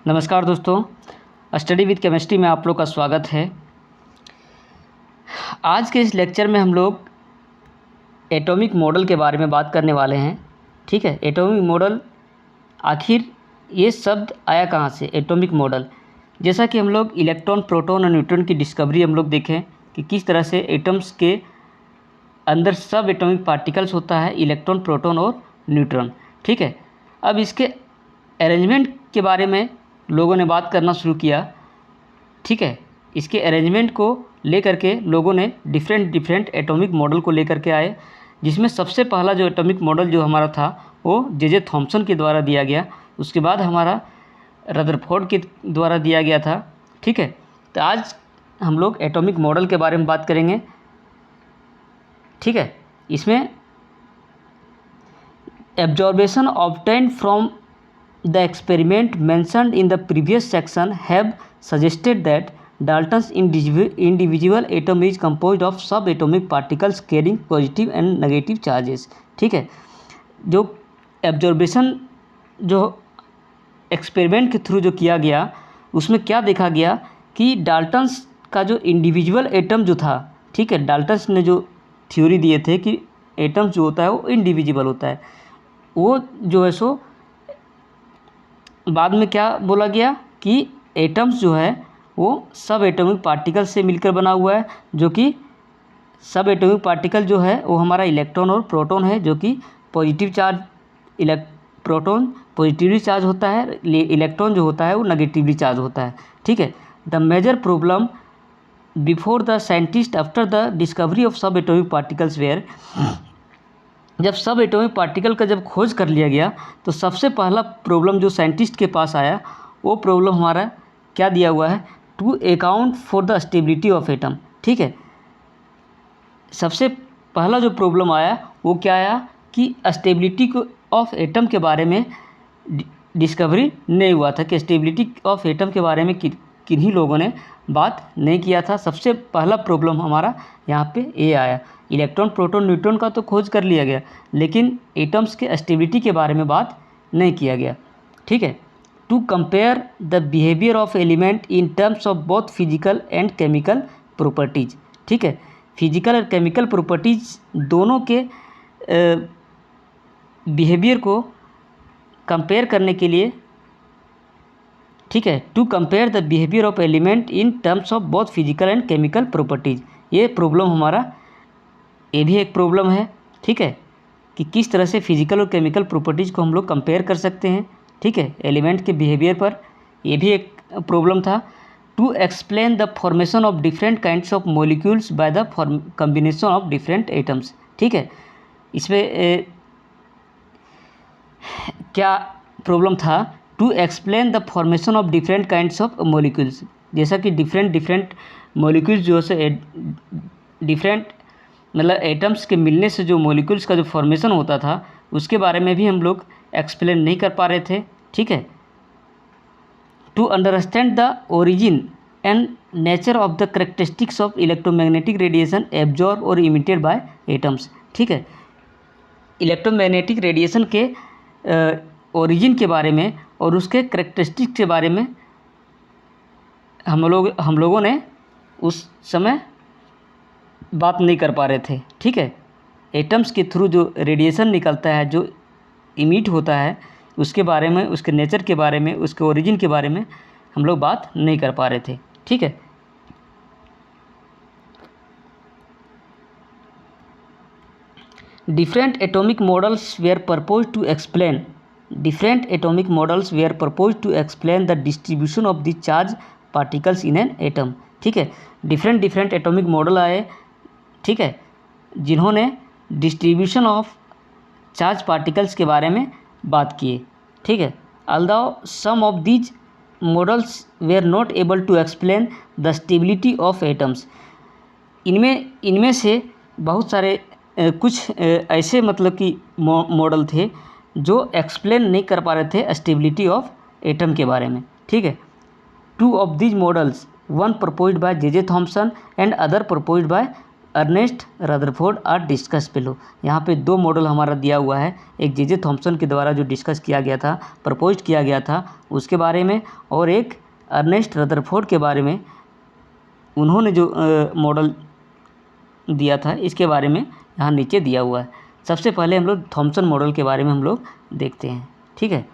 नमस्कार दोस्तों, study with chemistry में आप लोग का स्वागत है। आज के इस लेक्चर में हम लोग एटॉमिक मॉडल के बारे में बात करने वाले हैं। ठीक है, एटॉमिक मॉडल आखिर ये शब्द आया कहाँ से? एटॉमिक मॉडल, जैसा कि हम लोग इलेक्ट्रॉन, प्रोटॉन और न्यूट्रॉन की डिस्कवरी हम लोग देखें कि किस तरह से एटम्स के अंदर सब एटॉमिक पार्टिकल्स होता है, इलेक्ट्रॉन, प्रोटॉन और न्यूट्रॉन। ठीक है, अब इसके अरेंजमेंट के बारे में लोगों ने बात करना शुरू किया। ठीक है, इसके अरेंजमेंट को लेकर के लोगों ने डिफरेंट एटॉमिक मॉडल को लेकर के आए, जिसमें सबसे पहला जो एटॉमिक मॉडल जो हमारा था वो जे थॉम्सन के द्वारा दिया गया। उसके बाद हमारा रदरफोर्ड के द्वारा दिया गया था। ठीक है, तो आज हम लोग एटॉमिक मॉडल के बारे में बात करेंगे। ठीक है, इसमें absorption obtained from the experiment mentioned in the previous section have suggested that Dalton's individual atom is composed of subatomic particles carrying positive and negative charges। ठीक है, जो एब्जॉर्बेशन जो एक्सपेरिमेंट के थ्रू जो किया गया उसमें क्या देखा गया कि डाल्टन्स का जो इंडिविजुअल एटम जो था, ठीक है, डाल्टन्स ने जो थ्योरी दिए थे कि एटम जो होता है वो इंडिविजिबल होता है, वो जो है सो बाद में क्या बोला गया कि एटम्स जो है वो सब एटॉमिक पार्टिकल से मिलकर बना हुआ है, जो कि सब एटॉमिक पार्टिकल जो है वो हमारा इलेक्ट्रॉन और प्रोटॉन है, जो कि positive charge proton positively charge होता है, इलेक्ट्रॉन जो होता है वो नेगेटिवली चार्ज होता है। ठीक है, the major problem before the scientist after the discovery of sub atomic particles were, जब सब एटॉमिक पार्टिकल का जब खोज कर लिया गया तो सबसे पहला प्रॉब्लम जो साइंटिस्ट के पास आया वो प्रॉब्लम हमारा क्या दिया हुआ है? To account for the stability of atom. ठीक है, सबसे पहला जो प्रॉब्लम आया वो क्या आया कि स्टेबिलिटी ऑफ एटम के बारे में डिस्कवरी नहीं हुआ था, कि स्टेबिलिटी ऑफ एटम के बारे में किन्हीं लोगों ने बात नहीं किया था। सबसे पहला प्रॉब्लम हमारा यहाँ पे ये आया। इलेक्ट्रॉन, प्रोटॉन, न्यूट्रॉन का तो खोज कर लिया गया, लेकिन एटम्स के स्टेबिलिटी के बारे में बात नहीं किया गया। ठीक है, to compare the behaviour of element in terms of both physical and chemical properties. ठीक है, फिजिकल और केमिकल प्रॉपर्टीज दोनों के बिहेवियर को कंपेयर करने के लिए, ठीक है, to compare the behaviour of element in terms of both physical and chemical properties, ये प्रॉब्लम हमारा, ये भी एक प्रॉब्लम है। ठीक है, कि किस तरह से फिजिकल और केमिकल प्रॉपर्टीज़ को हम लोग कंपेयर कर सकते हैं। ठीक है, एलिमेंट के बिहेवियर पर, ये भी एक प्रॉब्लम था। To explain the formation of different kinds of molecules by the combination of different atoms. ठीक है, इसमें क्या प्रॉब्लम था? To explain the formation of different kinds of molecules, जैसा कि डिफरेंट मॉलिक्यूल्स जो है डिफरेंट मतलब एटम्स के मिलने से जो मॉलिक्यूल्स का जो फॉर्मेशन होता था उसके बारे में भी हम लोग एक्सप्लेन नहीं कर पा रहे थे। ठीक है, to understand the origin and nature of the characteristics of electromagnetic radiation absorb or emitted by atoms. ठीक है, इलेक्ट्रोमैग्नेटिक रेडिएशन के ओरिजिन के बारे में और उसके करेक्टरिस्टिक्स के बारे में हम लोगों ने उस समय बात नहीं कर पा रहे थे। ठीक है, एटम्स के थ्रू जो रेडिएशन निकलता है, जो इमिट होता है, उसके बारे में, उसके नेचर के बारे में, उसके ओरिजिन के बारे में हम लोग बात नहीं कर पा रहे थे। ठीक है, different atomic models were propose to explain the distribution of the charge particles in an atom. ठीक है, डिफरेंट एटॉमिक मॉडल आए, ठीक है, जिन्होंने डिस्ट्रीब्यूशन ऑफ चार्ज पार्टिकल्स के बारे में बात किए। ठीक है, although some of these models were not able to explain the stability of atoms, इनमें से बहुत सारे कुछ ऐसे मतलब कि मॉडल थे जो एक्सप्लेन नहीं कर पा रहे थे स्टेबिलिटी ऑफ एटम के बारे में। ठीक है, two of these models, one proposed by J Thomson and other proposed by Ernest Rutherford are discuss below. यहाँ पे दो मॉडल हमारा दिया हुआ है, एक जे थॉम्सन के द्वारा जो डिस्कस किया गया था, प्रपोज किया गया था उसके बारे में, और एक अर्नेस्ट रदरफोर्ड के बारे में उन्होंने जो मॉडल दिया था इसके बारे में यहाँ नीचे दिया हुआ है। सबसे पहले हम लोग थॉम्सन मॉडल के बारे में हम लोग देखते हैं, ठीक है।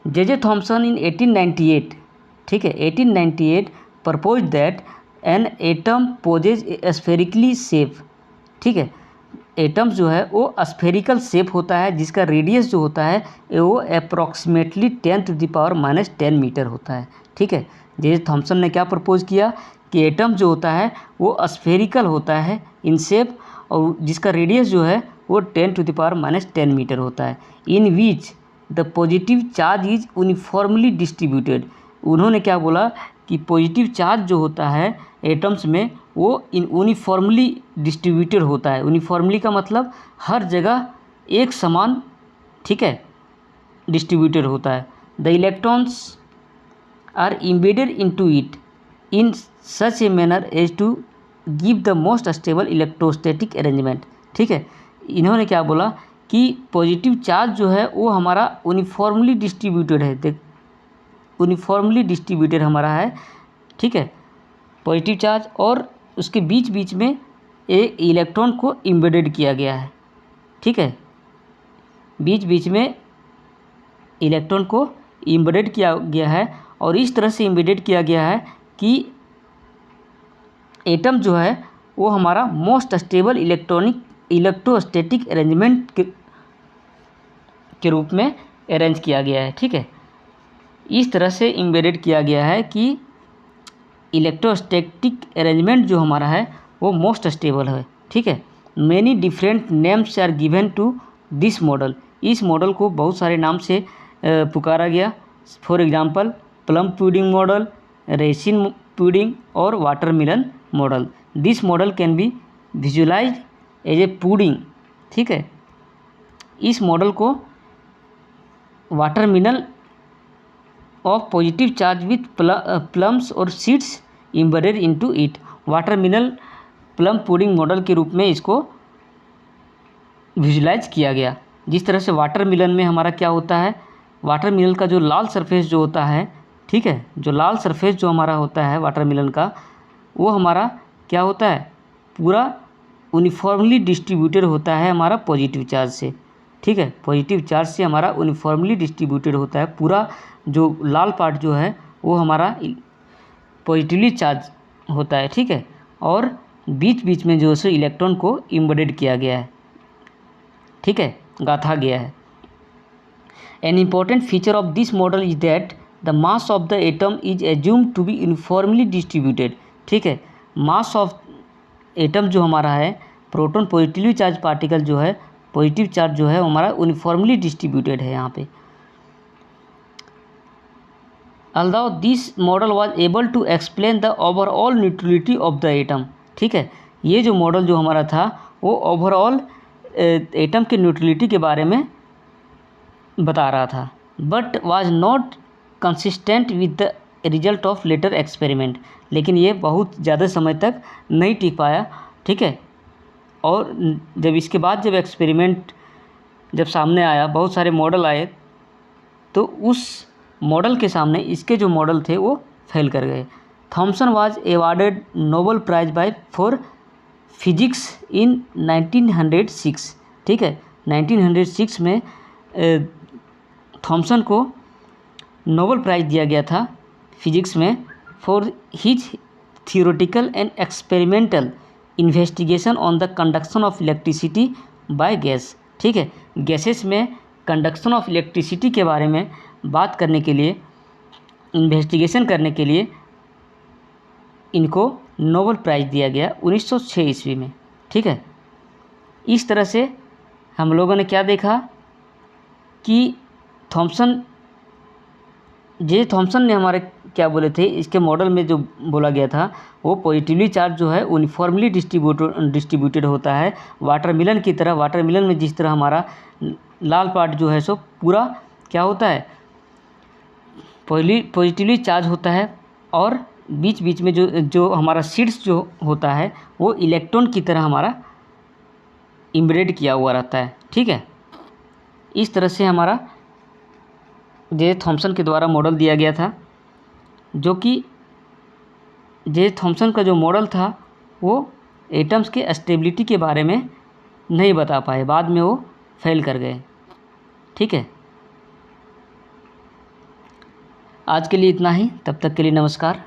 जे थॉम्सन इन 1898, ठीक है, 1898 propose that an atom possesses spherically shape, ठीक है। एटम्स जो है वो स्फेरिकल शेप होता है जिसका रेडियस जो होता है वो अप्रॉक्सीमेटली 10⁻⁻10 मीटर होता है, ठीक है। जे थॉम्सन ने क्या प्रपोज किया कि एटम जो होता है वो स्फेरिकल होता है इन शेप, और जिसका रेडियस जो है वो 10⁻⁻10 मीटर होता है, in which the positive charge is uniformly distributed. उन्होंने क्या बोला कि पॉजिटिव चार्ज जो होता है एटम्स में वो यूनिफॉर्मली डिस्ट्रीब्यूटेड होता है। यूनिफॉर्मली का मतलब हर जगह एक समान, ठीक है, डिस्ट्रीब्यूटेड होता है। The electrons are embedded into it in such a manner as to give the most stable electrostatic arrangement, ठीक है। इन्होंने क्या बोला कि पॉजिटिव चार्ज जो है वो हमारा यूनिफॉर्मली डिस्ट्रीब्यूटेड है, यूनिफॉर्मली डिस्ट्रीब्यूटेड हमारा है, ठीक है, पॉजिटिव चार्ज, और उसके बीच बीच में एक इलेक्ट्रॉन को इम्बेडेड किया गया है, ठीक है, बीच बीच में इलेक्ट्रॉन को इम्बेडेड किया गया है, और इस तरह से इम्बेडेड किया गया है कि एटम जो है वो हमारा मोस्ट स्टेबल इलेक्ट्रोस्टैटिक अरेंजमेंट के रूप में अरेंज किया गया है, ठीक है। इस तरह से इम्बेडेड किया गया है कि इलेक्ट्रोस्टैटिक अरेंजमेंट जो हमारा है वो मोस्ट स्टेबल है, ठीक है। Many different names are given to this model. इस मॉडल को बहुत सारे नाम से पुकारा गया। For example plum pudding model, raisin pudding और watermelon model. This model can be visualise as a pudding, ठीक है। इस मॉडल को watermelon of positive charge with plums और seeds embedded into it, watermelon plum pudding model के रूप में इसको विजुलाइज किया गया। जिस तरह से वाटरमेलन में हमारा क्या होता है, वाटरमेलन का जो लाल सरफेस जो होता है, ठीक है, जो लाल सरफेस जो हमारा होता है वाटरमेलन का, वो हमारा क्या होता है, पूरा यूनिफॉर्मली डिस्ट्रीब्यूटेड होता है हमारा पॉजिटिव चार्ज से, ठीक है, पॉजिटिव चार्ज से हमारा यूनिफॉर्मली डिस्ट्रीब्यूटेड होता है। पूरा जो लाल पार्ट जो है वो हमारा पॉजिटिवली चार्ज होता है, ठीक है, और बीच बीच में जो है इलेक्ट्रॉन को इम्बेडेड किया गया है, ठीक है, गाथा गया है। An important feature of this model is that the mass of the atom is assumed to be uniformly distributed, ठीक है। मास ऑफ एटम जो हमारा है, प्रोटॉन पॉजिटिवली चार्ज पार्टिकल जो है, पॉजिटिव चार्ज जो है हमारा यूनिफॉर्मली डिस्ट्रीब्यूटेड है यहाँ पे। Although this model was able to explain the overall neutrality of the atom, ठीक है, ये जो मॉडल जो हमारा था वो ओवरऑल एटम के न्यूट्रलिटी के बारे में बता रहा था, but was not consistent with the result of later experiment, लेकिन ये बहुत ज़्यादा समय तक नहीं टिक पाया, ठीक है। और जब इसके बाद जब एक्सपेरिमेंट जब सामने आया, बहुत सारे मॉडल आए, तो उस मॉडल के सामने इसके जो मॉडल थे वो फेल कर गए। Thomson was awarded Nobel prize by for physics in 1906, ठीक है, 1906 में थॉम्सन को नोबेल प्राइज़ दिया गया था फिजिक्स में for his theoretical and experimental investigation on the conduction of electricity by gas, ठीक है। गैसेस में कंडक्शन ऑफ इलेक्ट्रिसिटी के बारे में बात करने के लिए, इन्वेस्टिगेशन करने के लिए इनको नोबेल प्राइज़ दिया गया 1906 ईस्वी में, ठीक है। इस तरह से हम लोगों ने क्या देखा कि जे थॉम्सन ने हमारे क्या बोले थे, इसके मॉडल में जो बोला गया था वो पॉजिटिवली चार्ज जो है यूनिफॉर्मली डिस्ट्रीब्यूटेड होता है वाटरमेलन की तरह। वाटरमेलन में जिस तरह हमारा लाल पार्ट जो है सो पूरा क्या होता है, पॉजिटिवली चार्ज होता है, और बीच बीच में जो जो हमारा शीट्स जो होता है वो इलेक्ट्रॉन की तरह हमारा इम्बेडेड किया हुआ रहता है। ठीक है, इस तरह से हमारा जे थॉम्सन के द्वारा मॉडल दिया गया था, जो कि जे थॉम्सन का जो मॉडल था वो एटम्स के स्टेबिलिटी के बारे में नहीं बता पाए, बाद में वो फेल कर गए। ठीक है, आज के लिए इतना ही, तब तक के लिए नमस्कार।